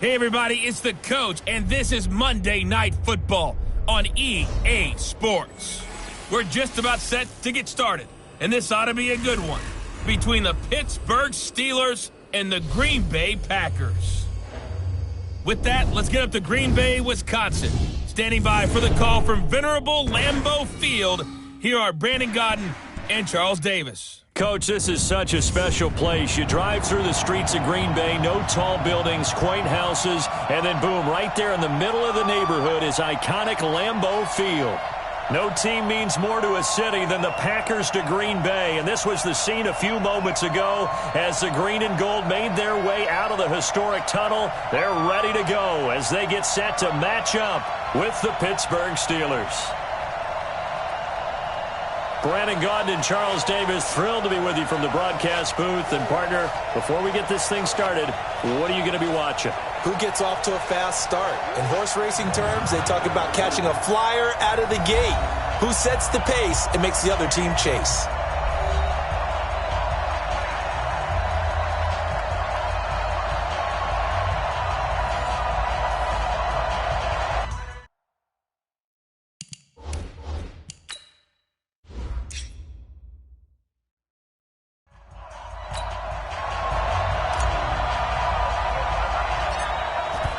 Hey everybody, it's the coach, and this is Monday Night Football on EA Sports. We're just about set to get started, and this ought to be a good one between the Pittsburgh Steelers and the Green Bay Packers. With that, let's get up to Green Bay, Wisconsin. Standing by for the call from venerable Lambeau Field, here are Brandon Godden and Charles Davis. Coach, this is such a special place. You drive through the streets of Green Bay, no tall buildings, quaint houses, and then boom, right there in the middle of the neighborhood is iconic Lambeau Field. No team means more to a city than the Packers to Green Bay, and this was the scene a few moments ago as the green and gold made their way out of the historic tunnel. They're ready to go as they get set to match up with the Pittsburgh Steelers. Brandon Godden and Charles Davis, thrilled to be with you from the broadcast booth. And, partner, before we get this thing started, what are you going to be watching? Who gets off to a fast start? In horse racing terms, they talk about catching a flyer out of the gate. Who sets the pace and makes the other team chase?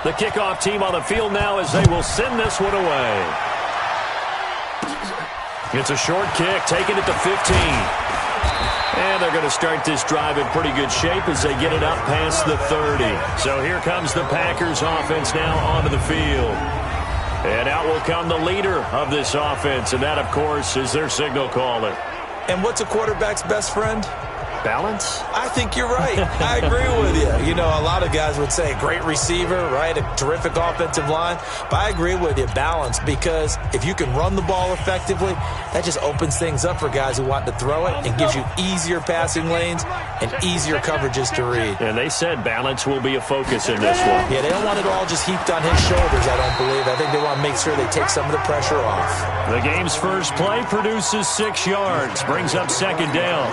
The kickoff team on the field now as they will send this one away. It's a short kick, taking it to 15. And they're going to start this drive in pretty good shape as they get it up past the 30. So here comes the Packers offense now onto the field. And out will come the leader of this offense, and that, of course, is their signal caller. And what's a quarterback's best friend? Balance? I think you're right. I agree with you. You know, a lot of guys would say great receiver, right? A terrific offensive line. But I agree with you, balance, because if you can run the ball effectively, that just opens things up for guys who want to throw it and gives you easier passing lanes and easier coverages to read. And they said balance will be a focus in this one. Yeah, they don't want it all just heaped on his shoulders, I don't believe. I think they want to make sure they take some of the pressure off. The game's first play produces 6 yards, brings up second down.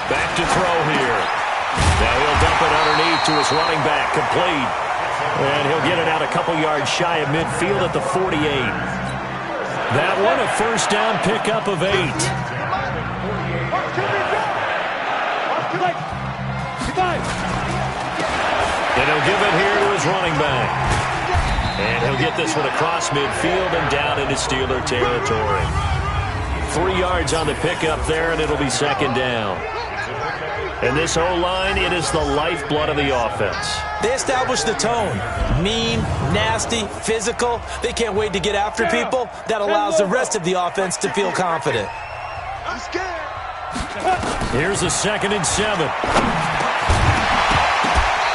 Back to throw here. Now he'll dump it underneath to his running back, complete. And he'll get it out a couple yards shy of midfield at the 48. That one a first down pickup of 8. And he'll give it here to his running back. And he'll get this one across midfield and down into Steeler territory. 3 yards on the pickup there, and it'll be second down. And this O-line, it is the lifeblood of the offense. They establish the tone. Mean, nasty, physical. They can't wait to get after people. That allows the rest of the offense to feel confident. Here's a 2nd and 7.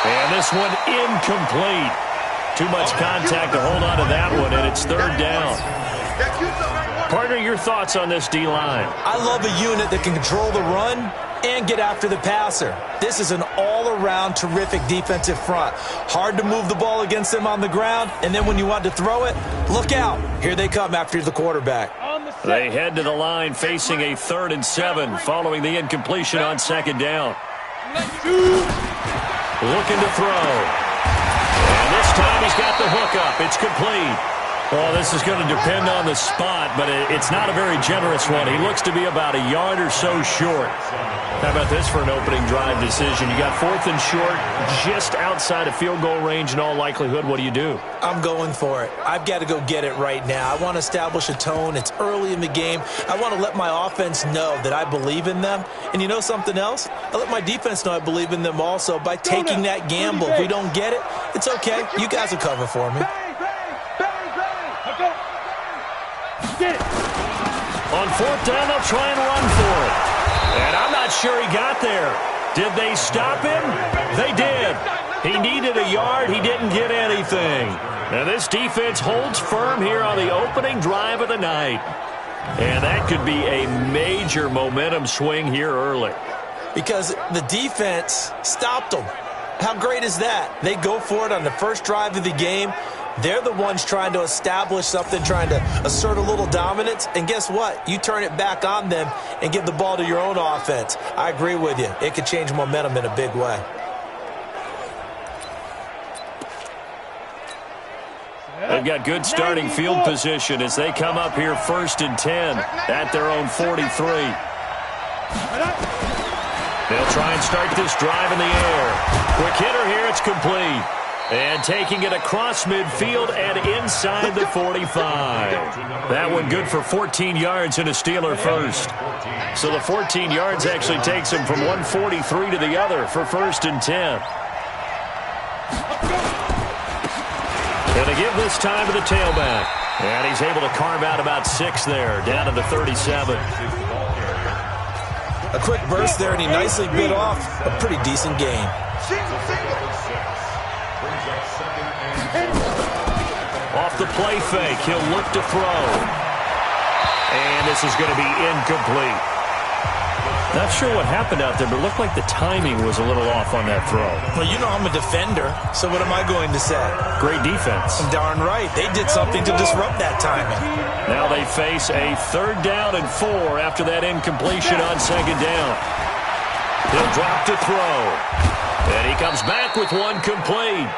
And this one incomplete. Too much contact to hold on to that one, and it's third down. Partner, your thoughts on this D-line? I love a unit that can control the run and get after the passer. This is an all-around terrific defensive front. Hard to move the ball against them on the ground, and then when you want to throw it, look out. Here they come after the quarterback. They head to the line facing a 3rd and 7 following the incompletion on second down. Looking to throw. And this time he's got the hook up. It's complete. Well, this is going to depend on the spot, but it's not a very generous one. He looks to be about a yard or so short. How about this for an opening drive decision? You got 4th and short, just outside of field goal range in all likelihood. What do you do? I'm going for it. I've got to go get it right now. I want to establish a tone. It's early in the game. I want to let my offense know that I believe in them. And you know something else? I let my defense know I believe in them also by taking that gamble. If we don't get it, it's okay. You guys will cover for me. On 4th down, they'll try and run for it. And I'm not sure he got there. Did they stop him? They did. He needed a yard. He didn't get anything. Now this defense holds firm here on the opening drive of the night. And that could be a major momentum swing here early. Because the defense stopped them. How great is that? They go for it on the first drive of the game. They're the ones trying to establish something, trying to assert a little dominance. And guess what? You turn it back on them and give the ball to your own offense. I agree with you. It could change momentum in a big way. They've got good starting field position as they come up here 1st and 10 at their own 43. They'll try and start this drive in the air. Quick hitter here. It's complete. And taking it across midfield and inside the 45. That one good for 14 yards and a Steeler first. So the 14 yards actually takes him from 143 to the other for 1st and 10. Going to give this time to the tailback. And he's able to carve out about 6 there, down to the 37. A quick burst there, and he nicely bit off a pretty decent gain. Off the play fake, he'll look to throw. And this is going to be incomplete. Not sure what happened out there, but it looked like the timing was a little off on that throw. Well, you know I'm a defender, so what am I going to say? Great defense. Darn right. They did something to disrupt that timing. Now they face a 3rd down and 4 after that incompletion on 2nd down. He'll drop to throw. And he comes back with one complete.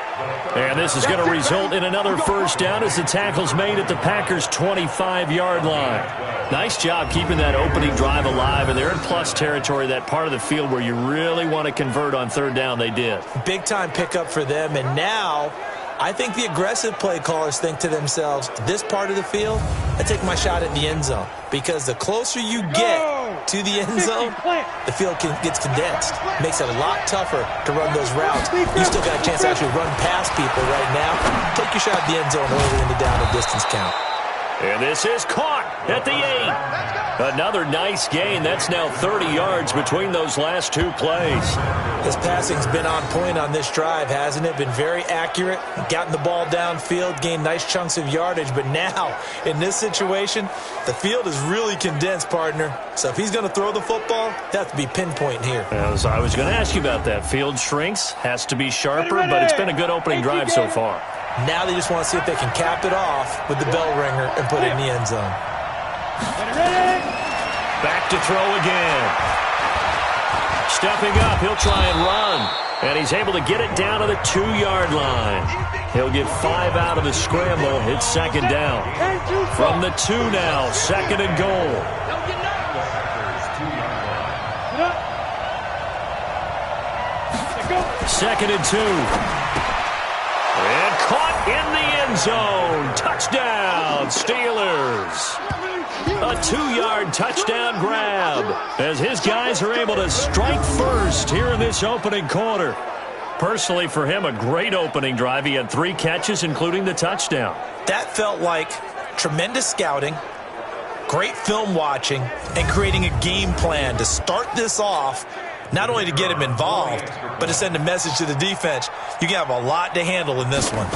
And this is going to result in another 1st down as the tackle's made at the Packers' 25-yard line. Nice job keeping that opening drive alive, and they're in plus territory, that part of the field where you really want to convert on 3rd down. They did. Big-time pickup for them, and now I think the aggressive play callers think to themselves, this part of the field, I take my shot at the end zone, because the closer you get to the end zone, the field gets condensed. Makes it a lot tougher to run those routes. You still got a chance to actually run past people right now. Take your shot at the end zone early in the down and distance count. And this is caught at the 8. Another nice gain. That's now 30 yards between those last 2 plays. His passing's been on point on this drive, hasn't it? Been very accurate, gotten the ball downfield, gained nice chunks of yardage. But now, in this situation, the field is really condensed, partner. So if he's going to throw the football, he'll have to be pinpoint here. As I was going to ask you about that. Field shrinks, has to be sharper, but it's been a good opening drive so far. Now they just want to see if they can cap it off with the bell ringer and put it in the end zone. Back to throw again. Stepping up, he'll try and run. And he's able to get it down to the 2-yard line. He'll get 5 out of the scramble. It's 2nd down. From the 2 now, 2nd and goal. 2nd and 2. And caught in the end zone. Touchdown, Steelers. A 2-yard touchdown grab as his guys are able to strike first here in this opening quarter. Personally, for him, a great opening drive. He had 3 catches, including the touchdown. That felt like tremendous scouting, great film watching, and creating a game plan to start this off. Not only to get him involved, but to send a message to the defense. You can have a lot to handle in this one.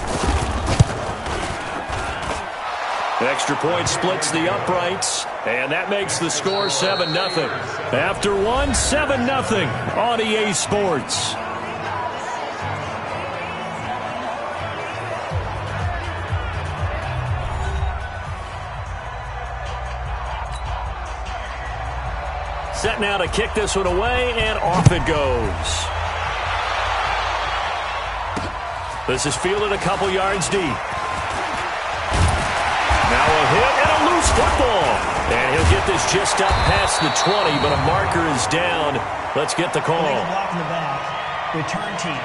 Extra point splits the uprights, and that makes the score 7-0. After one, 7-0 on EA Sports. Set now to kick this one away, and off it goes. This is fielded a couple yards deep. Now a hit and a loose football. And he'll get this just up past the 20, but a marker is down. Let's get the call. Block in the back. Return team.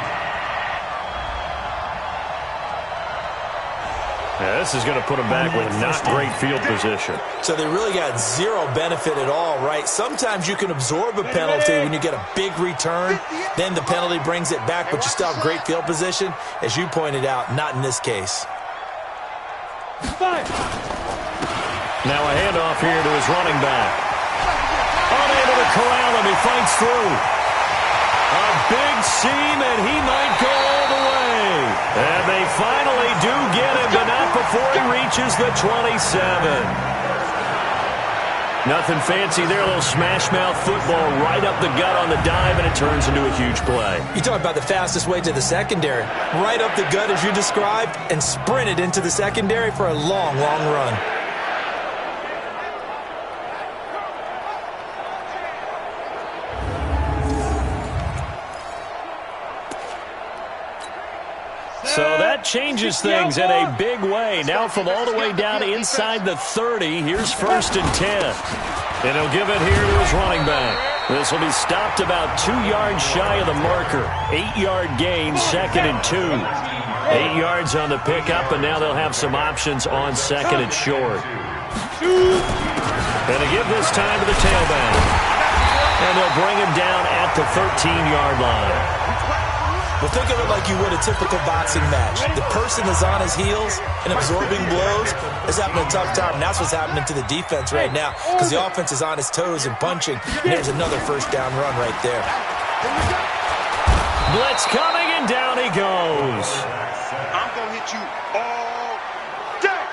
Yeah, this is going to put him back with not great field position. So they really got zero benefit at all, right? Sometimes you can absorb a penalty when you get a big return. Then the penalty brings it back, but you still have great field position. As you pointed out, not in this case. Now a handoff here to his running back. Unable to corral him. He fights through. A big seam, and he might go all the way. And they finally do get him, but not before he reaches the 27. Nothing fancy there. A little smash-mouth football right up the gut on the dive, and it turns into a huge play. You talk about the fastest way to the secondary. Right up the gut as you described and sprinted into the secondary for a long, long run. So that changes things in a big way. Now from all the way down inside the 30, here's 1st and 10. And he'll give it here to his running back. This will be stopped about 2 yards shy of the marker. 8-yard gain, 2nd and 2. 8 yards on the pickup, and now they'll have some options on 2nd and short. And to give this time to the tailback. And they'll bring him down at the 13-yard line. Well, think of it like you would a typical boxing match. The person is on his heels and absorbing blows is having a tough time. And that's what's happening to the defense right now because the offense is on his toes and punching. And there's another first down run right there. Blitz coming, and down he goes. I'm going to hit you all day.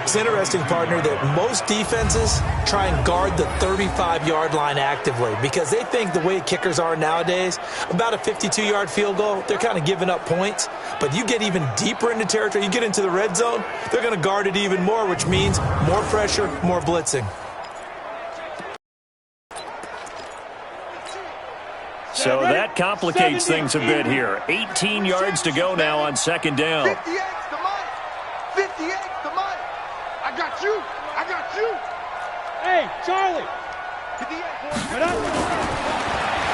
It's interesting, partner, that most defenses try and guard the 35-yard line actively because they think the way kickers are nowadays, about a 52-yard field goal, they're kind of giving up points. But you get even deeper into territory, you get into the red zone, they're going to guard it even more, which means more pressure, more blitzing. So that complicates things a bit here. 18 yards to go now on 2nd down. 58's the money. 58's the money. I got you. I got you. Hey, Charlie. 58, boy. Get up.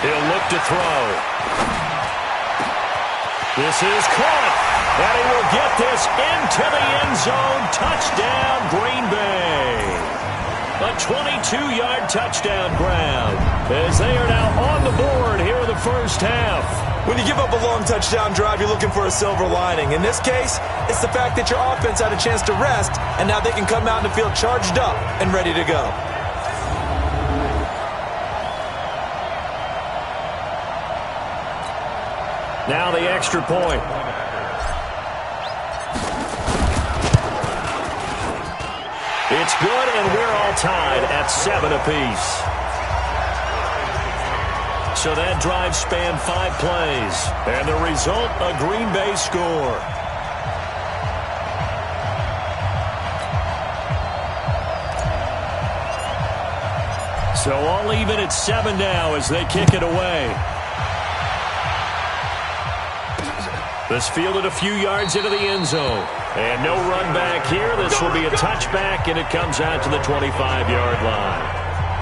He'll look to throw. This is caught. And he will get this into the end zone. Touchdown, Green Bay. A 22-yard touchdown grab as they are now on the board here in the first half. When you give up a long touchdown drive, you're looking for a silver lining. In this case, it's the fact that your offense had a chance to rest, and now they can come out and feel charged up and ready to go. Now the extra point. It's good, and we're all tied at 7 apiece. So that drive spanned 5 plays, and the result, a Green Bay score. So all even at 7 now as they kick it away. This fielded a few yards into the end zone. And no run back here. This will be a touchback, and it comes out to the 25-yard line.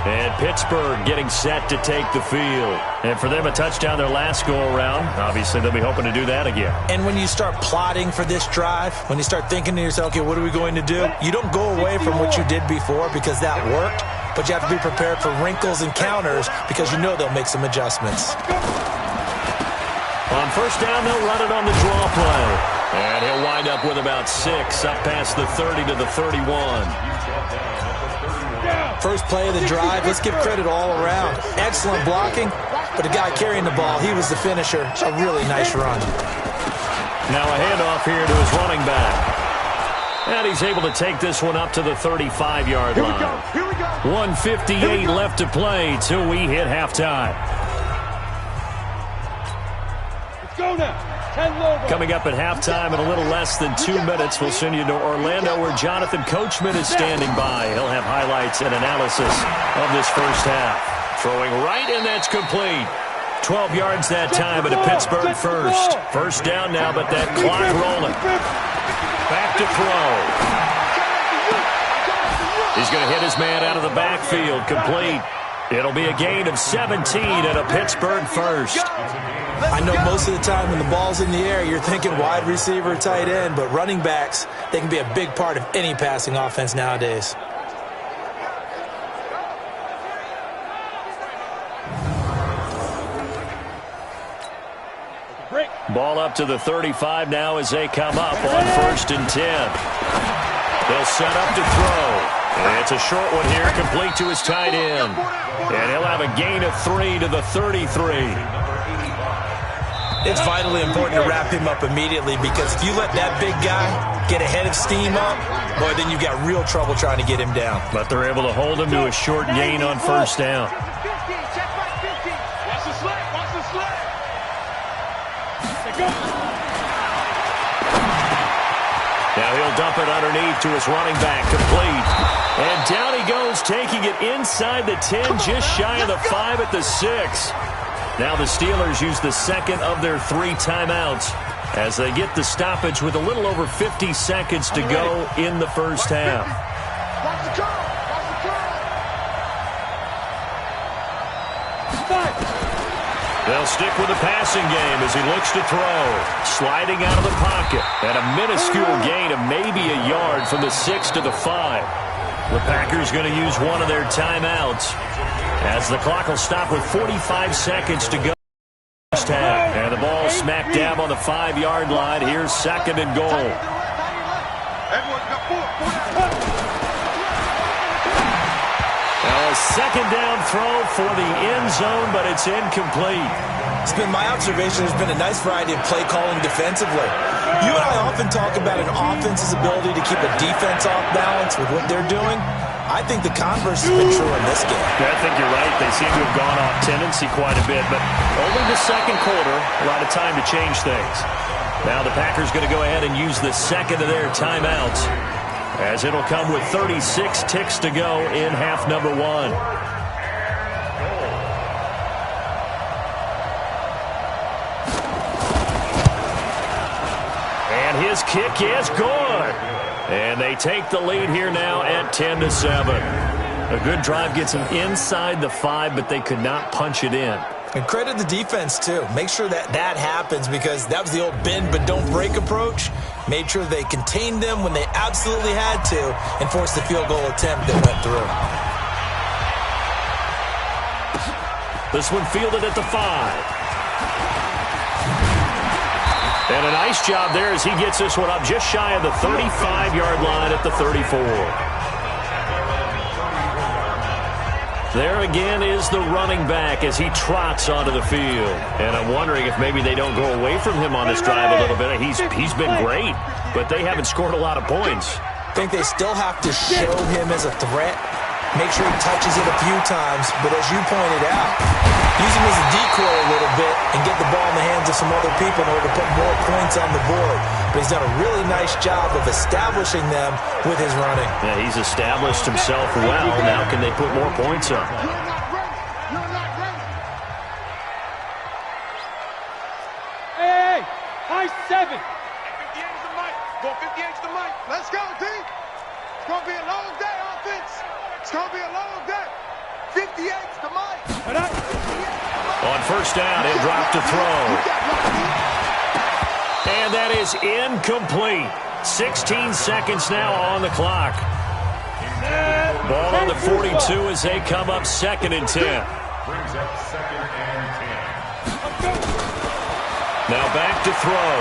And Pittsburgh getting set to take the field. And for them, a touchdown their last go-around. Obviously, they'll be hoping to do that again. And when you start plotting for this drive, when you start thinking to yourself, okay, what are we going to do? You don't go away from what you did before because that worked, but you have to be prepared for wrinkles and counters because you know they'll make some adjustments. On first down, they'll run it on the draw play. And he'll wind up with about 6 up past the 30 to the 31. First play of the drive, let's give credit all around. Excellent blocking, but the guy carrying the ball, he was the finisher. A really nice run. Now a handoff here to his running back. And he's able to take this one up to the 35-yard line. Here we go. 1:58 left to play till we hit halftime. Let's go now. 10 low. Coming up at halftime in a little less than 2 minutes, we'll send you to Orlando where Jonathan Coachman is standing by. He'll have highlights and analysis of this first half. Throwing right, and that's complete. 12 yards that time at a Pittsburgh first. First down now, but that clock rolling. Back to throw. He's going to hit his man out of the backfield, complete. It'll be a gain of 17 and a Pittsburgh first. I know most of the time when the ball's in the air, you're thinking wide receiver, tight end, but running backs, they can be a big part of any passing offense nowadays. Ball up to the 35 now as they come up on 1st and 10. They'll set up to throw. And it's a short one here, complete to his tight end. And he'll have a gain of 3 to the 33. It's vitally important to wrap him up immediately because if you let that big guy get a head of steam up, boy, then you've got real trouble trying to get him down. But they're able to hold him to a short gain on first down. Watch the sled. Watch the sled. Go. Now he'll dump it underneath to his running back, complete. And down he goes, taking it inside the 10, just shy of the 5 at the 6. Now the Steelers use the second of their 3 timeouts as they get the stoppage with a little over 50 seconds to go in the first half. Watch the curl. Watch the curl. They'll stick with the passing game as he looks to throw. Sliding out of the pocket. And a minuscule gain of maybe a yard from the 6 to the 5. The Packers going to use one of their timeouts as the clock will stop with 45 seconds to go. First half. And the ball smack dab on the 5-yard line. Here's second and goal. Now a second down throw for the end zone, but it's incomplete. It's been my observation there's been a nice variety of play calling defensively. You and I often talk about an offense's ability to keep a defense off balance with what they're doing. I think the converse has been true in this game. Yeah, I think you're right. They seem to have gone off tendency quite a bit, but only the second quarter, a lot of time to change things. Now the Packers going to go ahead and use the second of their timeouts as it'll come with 36 ticks to go in half number 1. And his kick is good. And they take the lead here now at 10-7. A good drive gets them inside the 5, but they could not punch it in. And credit the defense, too. Make sure that happens because that was the old bend but don't break approach. Made sure they contained them when they absolutely had to and forced the field goal attempt that went through. This one fielded at the 5. And a nice job there as he gets this one up just shy of the 35-yard line at the 34. There again is the running back as he trots onto the field. And I'm wondering if maybe they don't go away from him on this drive a little bit. He's been great, but they haven't scored a lot of points. I think they still have to show him as a threat. Make sure he touches it a few times. But as you pointed out, use him as a decoy a little bit and get the ball in the hands of some other people in order to put more points on the board. But he's done a really nice job of establishing them with his running. Yeah, he's established himself well. Now can they put more points up? Hey, high 7. 58 is the mic. Go 58 is the mic. Let's go, D. It's going to be a long day, offense. It's going to be a long day. 58 is the mic. On first down, he'll drop to throw. And that is incomplete. 16 seconds now on the clock. Ball on the 42 as they come up second and 10. Brings up second and 10. Now back to throw.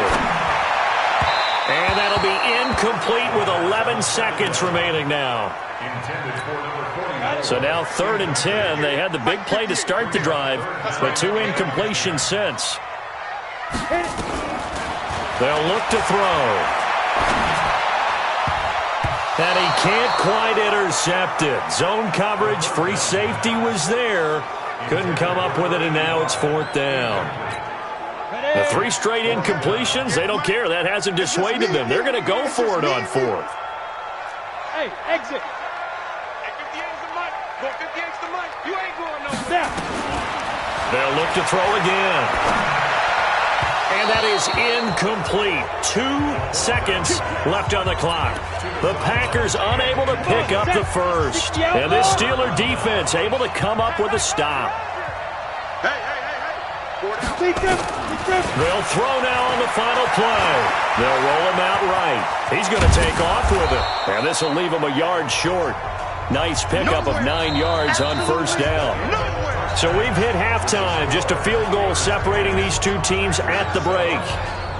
And that'll be incomplete with 11 seconds remaining now. Intended for number 49. So now third and 10. They had the big play to start the drive, but 2 incompletions since. They'll look to throw. And he can't quite intercept it. Zone coverage, free safety was there. Couldn't come up with it, and now it's fourth down. The 3 straight incompletions, they don't care. That hasn't dissuaded them. They're going to go for it on fourth. Hey, exit. 58 is the mic. Go 58 is the mic. You ain't going no Snap. They'll look to throw again. And that is incomplete. 2 seconds left on the clock. The Packers unable to pick up the first. And this Steeler defense able to come up with a stop. Hey. They'll throw now on the final play. They'll roll him out right. He's going to take off with it. And this will leave him a yard short. Nice pickup of 9 yards on first down. So we've hit halftime. Just a field goal separating these two teams at the break.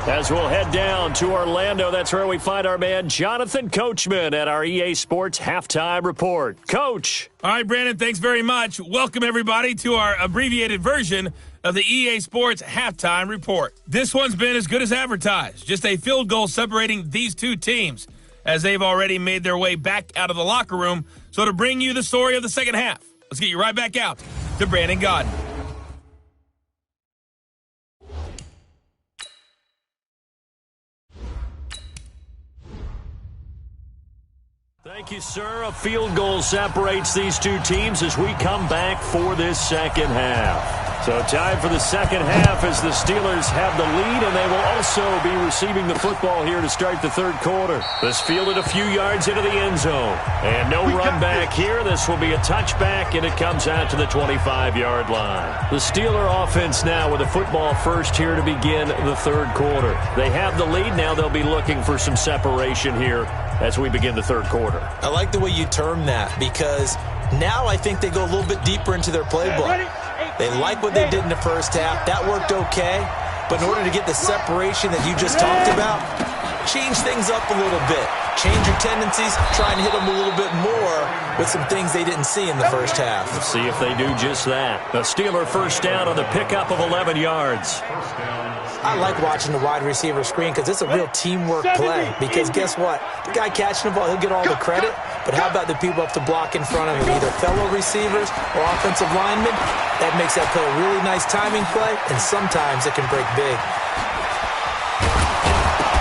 As we'll head down to Orlando, that's where we find our man Jonathan Coachman at our EA Sports Halftime Report. Coach. All right, Brandon, thanks very much. Welcome, everybody, to our abbreviated version of the EA Sports Halftime Report. This one's been as good as advertised. Just a field goal separating these two teams as they've already made their way back out of the locker room. So to bring you the story of the second half, let's get you right back out to Brandon Godden. Thank you, sir. A field goal separates these two teams as we come back for this second half. So time for the second half as the Steelers have the lead, and they will also be receiving the football here to start the third quarter. This fielded a few yards into the end zone. And no run back here. This will be a touchback, and it comes out to the 25-yard line. The Steeler offense now with a football first here to begin the third quarter. They have the lead. Now they'll be looking for some separation here as we begin the third quarter. I like the way you term that because now I think they go a little bit deeper into their playbook. They like what they did in the first half. That worked okay. But in order to get the separation that you just talked about, change things up a little bit. Change your tendencies. Try and hit them a little bit more with some things they didn't see in the first half. Let's see if they do just that. The Steeler first down on the pickup of 11 yards. I like watching the wide receiver screen because it's a real teamwork play. Because guess what? The guy catching the ball, he'll get all the credit. But how about the people up to block in front of him, either fellow receivers or offensive linemen? That makes that play a really nice timing play, and sometimes it can break big.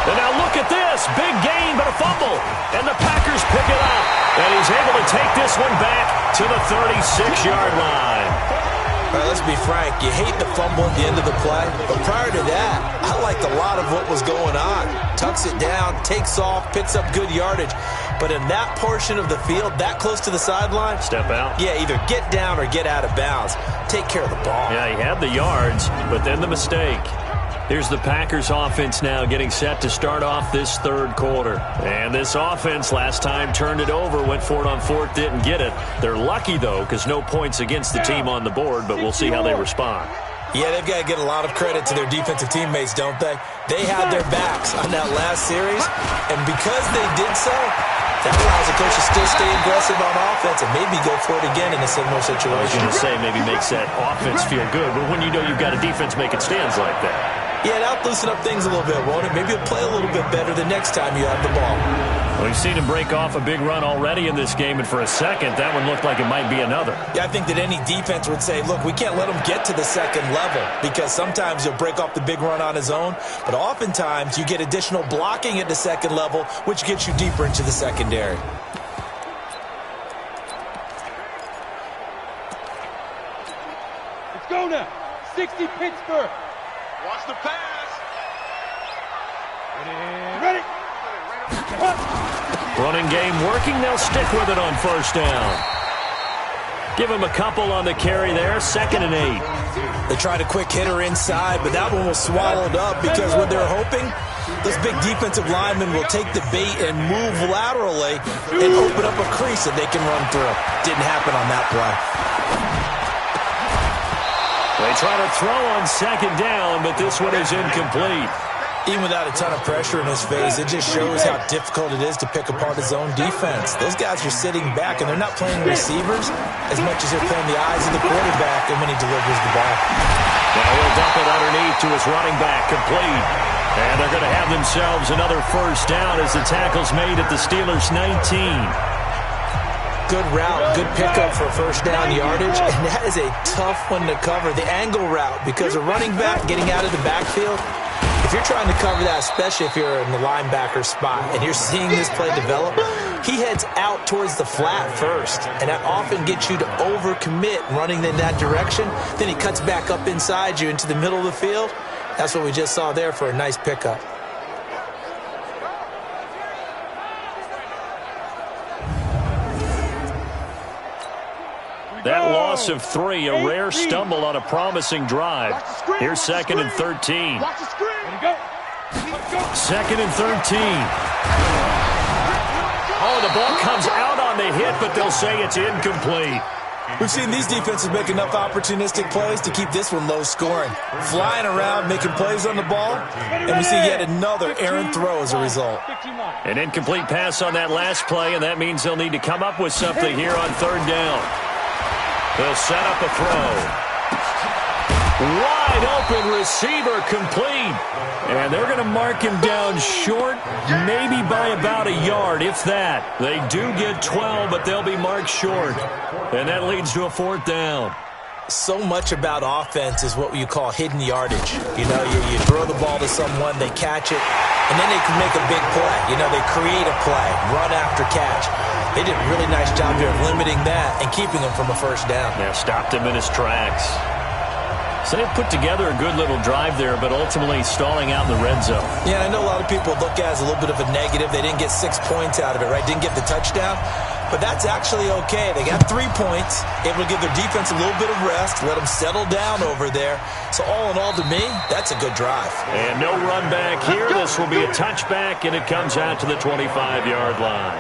And now look at this. Big gain, but a fumble. And the Packers pick it up. And he's able to take this one back to the 36-yard line. All right, let's be frank. You hate the fumble at the end of the play. But prior to that, I liked a lot of what was going on. Tucks it down, takes off, picks up good yardage. But in that portion of the field, that close to the sideline, step out. Yeah, either get down or get out of bounds. Take care of the ball. Yeah, he had the yards, but then the mistake. Here's the Packers offense now getting set to start off this third quarter. And this offense last time turned it over, went for it on fourth, didn't get it. They're lucky, though, because no points against the team on the board, but we'll see how they respond. Yeah, they've got to get a lot of credit to their defensive teammates, don't they? They had their backs on that last series, and because they did so, that allows the coach to still stay aggressive on offense and maybe go for it again in a similar situation. I was going to say maybe makes that offense feel good, but when you know you've got a defense making stands like that. Yeah, that'll loosen up things a little bit, won't it? Maybe you'll play a little bit better the next time you have the ball. Well, we've seen him break off a big run already in this game, and for a second, that one looked like it might be another. Yeah, I think that any defense would say, look, we can't let him get to the second level because sometimes he'll break off the big run on his own, but oftentimes you get additional blocking at the second level, which gets you deeper into the secondary. Let's go now. 60 Pittsburgh. Watch the pass. Ready. Running game working. They'll stick with it on first down. Give him a couple on the carry there. 2nd and 8. They tried a quick hitter inside, but that one was swallowed up because what they're hoping, those big defensive linemen will take the bait and move laterally and open up a crease that they can run through. Didn't happen on that play. They try to throw on 2nd down, but this one is incomplete. Even without a ton of pressure in his face, it just shows how difficult it is to pick apart his own defense. Those guys are sitting back, and they're not playing receivers as much as they're playing the eyes of the quarterback and when he delivers the ball. Now he'll dump it underneath to his running back, complete. And they're going to have themselves another first down as the tackle's made at the Steelers' 19. Good route, good pickup for first down yardage, and that is a tough one to cover, the angle route, because a running back getting out of the backfield, if you're trying to cover that, especially if you're in the linebacker spot and you're seeing this play develop, he heads out towards the flat first, and that often gets you to overcommit running in that direction. Then he cuts back up inside you into the middle of the field. That's what we just saw there for a nice pickup. That loss of 3, a rare stumble on a promising drive. Here's 2nd and 13. 2nd and 13. Oh, the ball comes out on the hit, but they'll say it's incomplete. We've seen these defenses make enough opportunistic plays to keep this one low scoring. Flying around, making plays on the ball, and we see yet another errant throw as a result. An incomplete pass on that last play, and that means they'll need to come up with something here on third down. They'll set up a throw. Wide open receiver complete. And they're going to mark him down short, maybe by about a yard, if that. They do get 12, but they'll be marked short. And that leads to a fourth down. So much about offense is what you call hidden yardage. You know, you throw the ball to someone, they catch it, and then they can make a big play. You know, they create a play, run after catch. They did a really nice job here of limiting that and keeping him from a first down. Yeah, stopped him in his tracks. So they put together a good little drive there, but ultimately stalling out in the red zone. Yeah, I know a lot of people look at it as a little bit of a negative. They didn't get 6 points out of it, right? Didn't get the touchdown. But that's actually okay. They got 3 points, able to give their defense a little bit of rest, let them settle down over there. So all in all, to me, that's a good drive. And no run back here. This will be a touchback, and it comes out to the 25-yard line.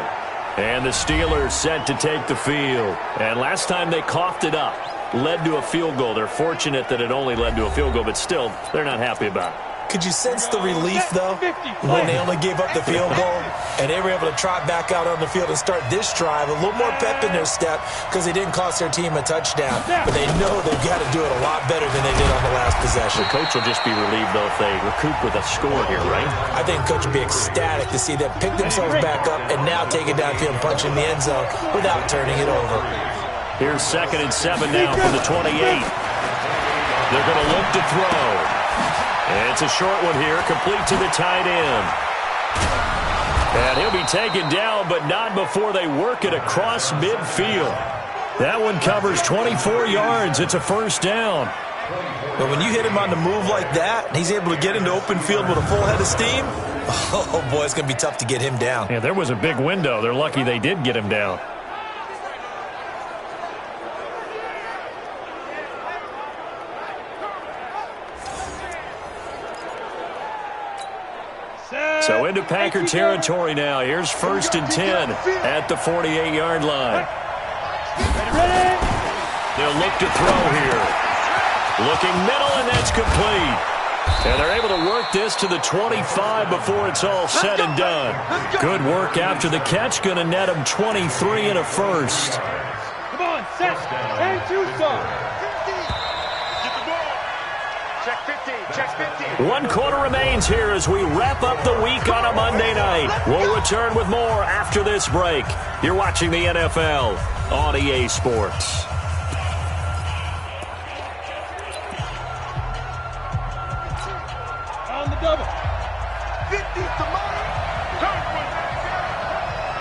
And the Steelers set to take the field. And last time they coughed it up, led to a field goal. They're fortunate that it only led to a field goal, but still, they're not happy about it. Could you sense the relief, though, when they only gave up the field goal and they were able to trot back out on the field and start this drive? A little more pep in their step because they didn't cost their team a touchdown, but they know they've got to do it a lot better than they did on the last possession. The coach will just be relieved, though, if they recoup with a score here, right? I think the coach will be ecstatic to see them pick themselves back up and now take it downfield and punch in the end zone without turning it over. Here's 2nd and 7 now from the 28. They're going to look to throw. And it's a short one here, complete to the tight end. And he'll be taken down, but not before they work it across midfield. That one covers 24 yards. It's a first down. But when you hit him on the move like that, and he's able to get into open field with a full head of steam, oh boy, it's going to be tough to get him down. Yeah, there was a big window. They're lucky they did get him down. So into Packer territory now. Here's 1st and 10 at the 48-yard line. They'll look to throw here. Looking middle, and that's complete. And they're able to work this to the 25 before it's all said and done. Good work after the catch. Going to net them 23 and a first. Come on, set. And Tucson. Check 50. 1 quarter remains here as we wrap up the week on a Monday night. We'll return with more after this break. You're watching the NFL on EA Sports. On the double. 50's the money.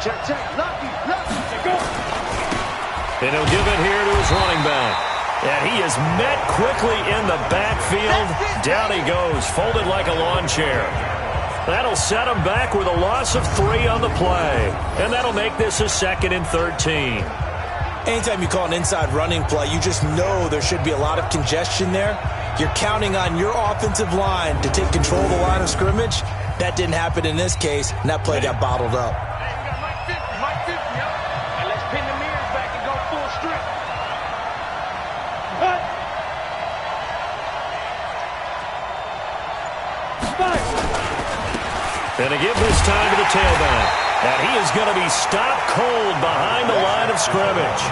Check. Lucky. Go. And he'll give it here to his running back. And he is met quickly in the backfield. Down he goes, folded like a lawn chair. That'll set him back with a loss of 3 on the play. And that'll make this a 2nd and 13. Anytime you call an inside running play, you just know there should be a lot of congestion there. You're counting on your offensive line to take control of the line of scrimmage. That didn't happen in this case, and that play got bottled up. Mike 50, and let's pin the mirrors back and go full strip. And they give this time to the tailback. And he is going to be stopped cold behind the line of scrimmage.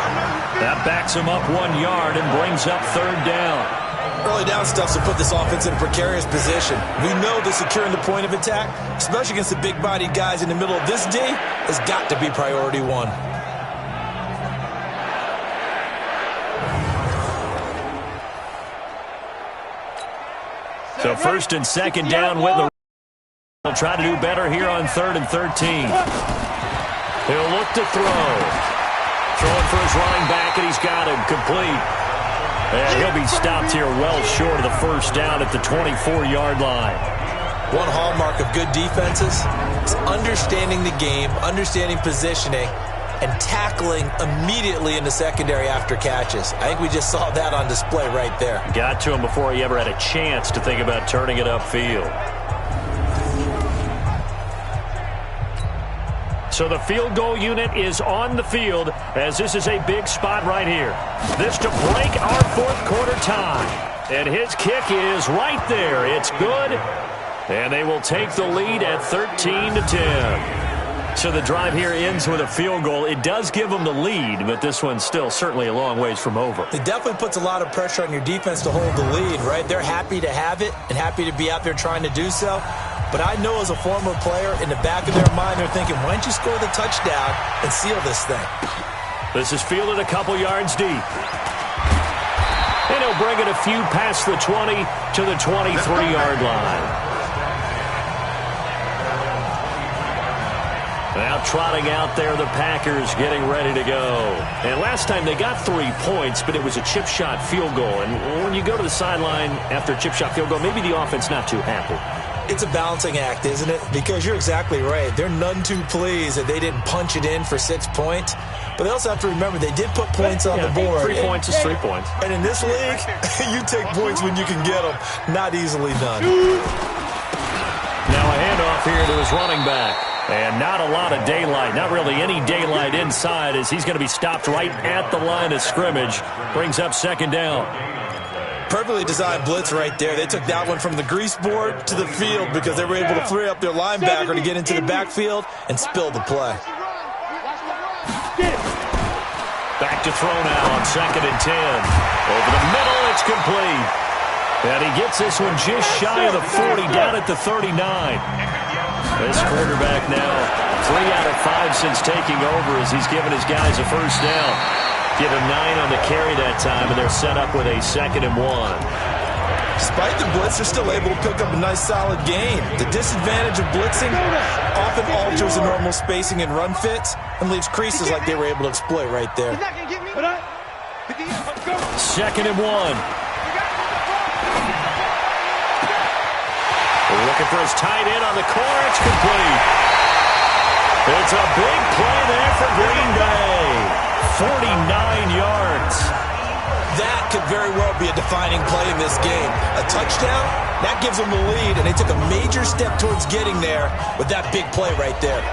That backs him up 1 yard and brings up 3rd down. Early down stuff to put this offense in a precarious position. We know that securing the point of attack, especially against the big-bodied guys in the middle of this D, has got to be priority 1. So 1st and 2nd down with the... He'll try to do better here on 3rd and 13. He'll look to throw. Throwing for his running back, and he's got him complete. And he'll be stopped here well short of the first down at the 24-yard line. One hallmark of good defenses is understanding the game, understanding positioning, and tackling immediately in the secondary after catches. I think we just saw that on display right there. Got to him before he ever had a chance to think about turning it upfield. So the field goal unit is on the field as this is a big spot right here. This to break our fourth quarter tie. And his kick is right there. It's good. And they will take the lead at 13-10. So the drive here ends with a field goal. It does give them the lead, but this one's still certainly a long ways from over. It definitely puts a lot of pressure on your defense to hold the lead, right? They're happy to have it and happy to be out there trying to do so. But I know as a former player, in the back of their mind, they're thinking, why don't you score the touchdown and seal this thing? This is fielded a couple yards deep. And he'll bring it a few past the 20 to the 23-yard line. Now trotting out there, the Packers getting ready to go. And last time they got 3 points, but it was a chip shot field goal. And when you go to the sideline after a chip shot field goal, maybe the offense not too happy. It's a balancing act, isn't it? Because you're exactly right. They're none too pleased that they didn't punch it in for 6 points. But they also have to remember they did put points on the board. 3 points is 3 points. And in this league, you take points when you can get them. Not easily done. Now a handoff here to his running back. And not a lot of daylight, not really any daylight inside as he's going to be stopped right at the line of scrimmage. Brings up second down. Perfectly designed blitz right there. They took that one from the grease board to the field because they were able to free up their linebacker to get into the backfield and spill the play. Back to throw now on 2nd and 10. Over the middle, it's complete. And he gets this one just shy of the 40, down at the 39. This quarterback now 3 out of 5 since taking over as he's given his guys a first down. Give him 9 on the carry that time, and they're set up with a 2nd and 1. Despite the blitz, they're still able to pick up a nice solid gain. The disadvantage of blitzing often alters the normal spacing and run fits and leaves creases like they were able to exploit right there. 2nd and 1. Looking for his tight end on the corner. It's complete. It's a big play there for Green Bay. 49 yards. That could very well be a defining play in this game. A touchdown, that gives them the lead, and they took a major step towards getting there with that big play right there.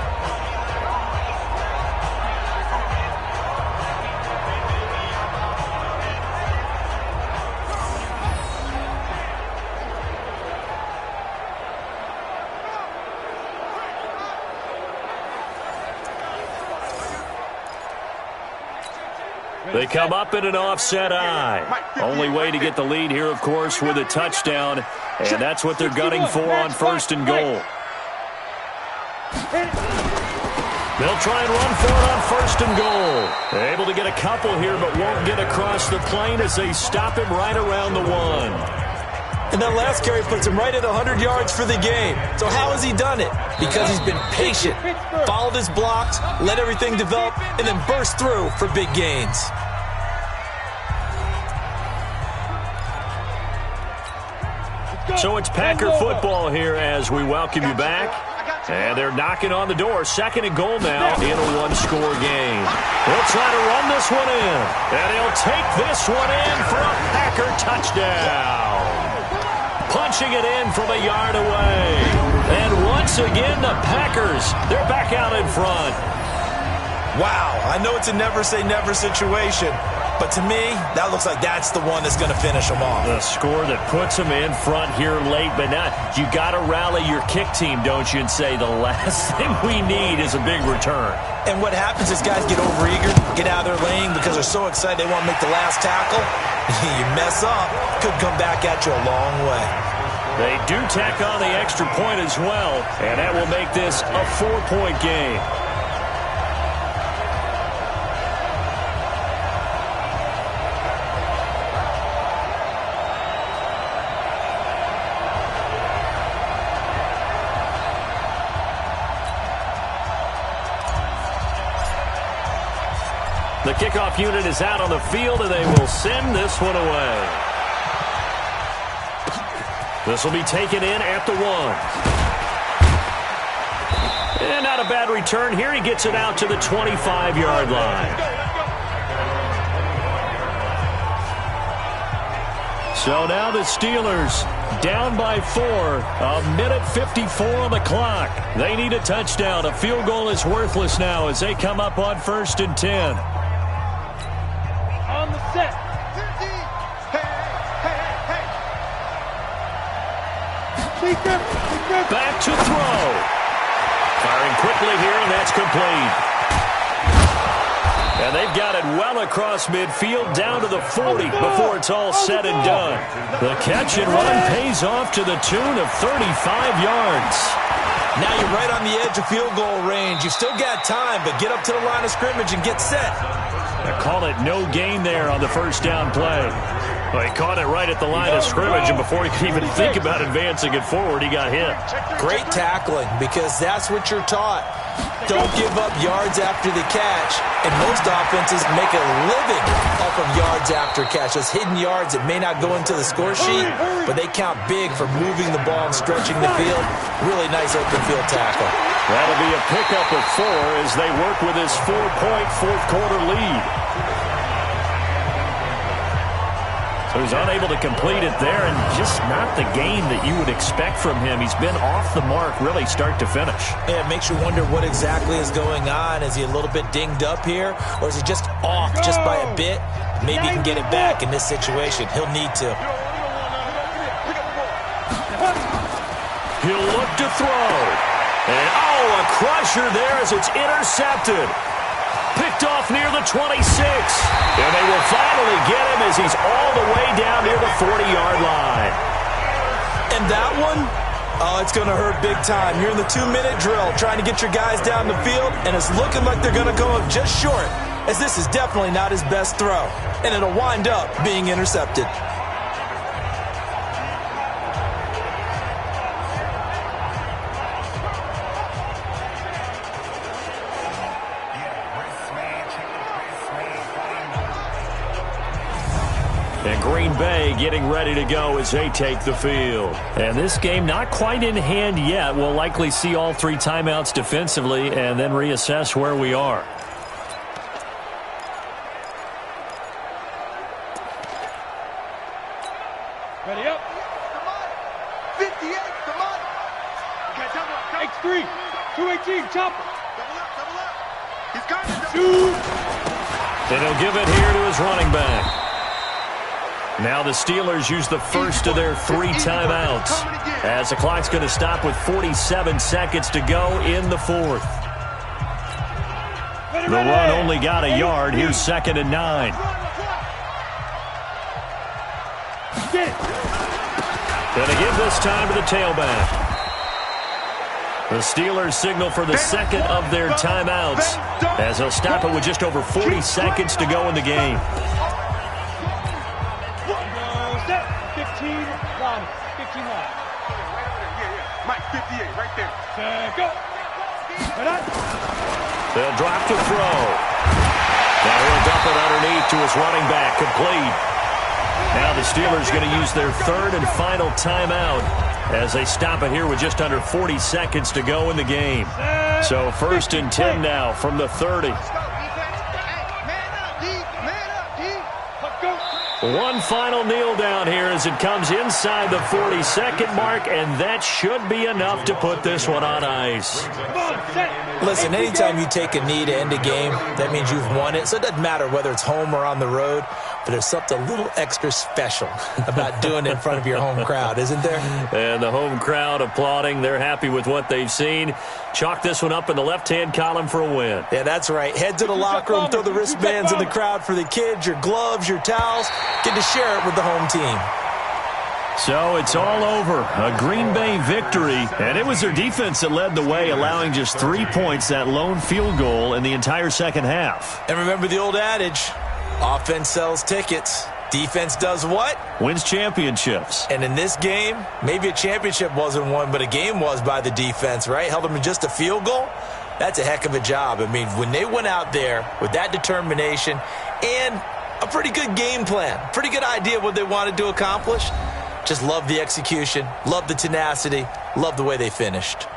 They come up in an offset eye. Only way to get the lead here, of course, with a touchdown. And that's what they're gunning for on 1st and goal. They'll try and run for it on 1st and goal. They're able to get a couple here, but won't get across the plane as they stop him right around the 1. And that last carry puts him right at 100 yards for the game. So how has he done it? Because he's been patient, followed his blocks, let everything develop, and then burst through for big gains. So it's Packer football here as we welcome you back. And they're knocking on the door. 2nd and goal now in a 1-score game. They'll try to run this one in. And he'll take this one in for a Packer touchdown. Punching it in from a yard away. And once again, the Packers, they're back out in front. Wow, I know it's a never-say-never situation, but to me, that looks like that's the one that's going to finish them off. The score that puts them in front here late, but now you got to rally your kick team, don't you, and say the last thing we need is a big return. And what happens is guys get overeager, get out of their lane because they're so excited they want to make the last tackle. You mess up, could come back at you a long way. They do tack on the extra point as well, and that will make this a 4-point game. The kickoff unit is out on the field, and they will send this one away. This will be taken in at the 1. And not a bad return here. He gets it out to the 25-yard line. So now the Steelers down by 4. A minute 54 on the clock. They need a touchdown. A field goal is worthless now as they come up on 1st and 10. On the set. Back to throw. Firing quickly here, and that's complete. And they've got it well across midfield down to the 40 before it's all said and done. The catch and run pays off to the tune of 35 yards. Now you're right on the edge of field goal range. You've still got time, but get up to the line of scrimmage and get set. They call it no gain there on the first down play. Well, he caught it right at the line of scrimmage, and before he could even think about advancing it forward, he got hit. Great tackling, because that's what you're taught. Don't give up yards after the catch, and most offenses make a living off of yards after catch. Those hidden yards that may not go into the score sheet, but they count big for moving the ball and stretching the field. Really nice open field tackle. That'll be a pickup of 4 as they work with his 4-point fourth-quarter lead. So he's unable to complete it there, and just not the game that you would expect from him. He's been off the mark really start to finish. Yeah, it makes you wonder what exactly is going on. Is he a little bit dinged up here, or is he just off just by a bit? Maybe he can get it back in this situation. He'll need to. He'll look to throw. And, a crusher there as it's intercepted. Picked off near the 26. And they will finally get him as he's all the way down near the 40-yard line. And that one, it's going to hurt big time. You're in the 2-minute drill trying to get your guys down the field, and it's looking like they're going to come up just short, as this is definitely not his best throw. And it'll wind up being intercepted. And Green Bay getting ready to go as they take the field. And this game not quite in hand yet. We'll likely see all 3 timeouts defensively and then reassess where we are. Ready up. 58, come on. X3, 218, chopper. Double up. He's got it. Shoot. And he'll give it here to his running back. Now the Steelers use the first of their 3 timeouts as the clock's going to stop with 47 seconds to go in the 4th. The run only got a yard. Here's 2nd and 9. Going to give this time to the tailback. The Steelers signal for the 2nd of their timeouts as they'll stop it with just over 40 seconds to go in the game. 15 line. Mike, 58, right there. Go. They'll drop to throw. Now he'll dump it underneath to his running back, complete. Now the Steelers going to use their 3rd and final timeout as they stop it here with just under 40 seconds to go in the game. So 1st and 10 now from the 30. One final kneel down here as it comes inside the 40-second mark, and that should be enough to put this one on ice. Listen, anytime you take a knee to end a game, that means you've won it. So it doesn't matter whether it's home or on the road, but there's something a little extra special about doing it in front of your home crowd, isn't there? And the home crowd applauding. They're happy with what they've seen. Chalk this one up in the left-hand column for a win. Yeah, that's right. Head to the locker room, throw the wristbands in the crowd for the kids, your gloves, your towels. Get to share it with the home team. So it's all over. A Green Bay victory, and it was their defense that led the way, allowing just 3 points, that lone field goal in the entire second half. And remember the old adage, offense sells tickets. Defense does what? Wins championships. And in this game, maybe a championship wasn't won, but a game was by the defense, right? Held them to just a field goal. That's a heck of a job. I mean, when they went out there with that determination and a pretty good game plan, pretty good idea of what they wanted to accomplish, just love the execution, love the tenacity, love the way they finished.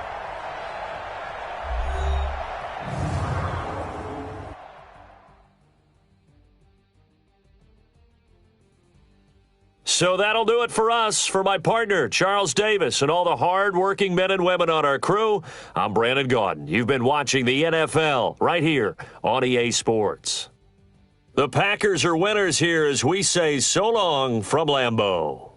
So that'll do it for us. For my partner, Charles Davis, and all the hard-working men and women on our crew, I'm Brandon Gaudin. You've been watching the NFL right here on EA Sports. The Packers are winners here as we say so long from Lambeau.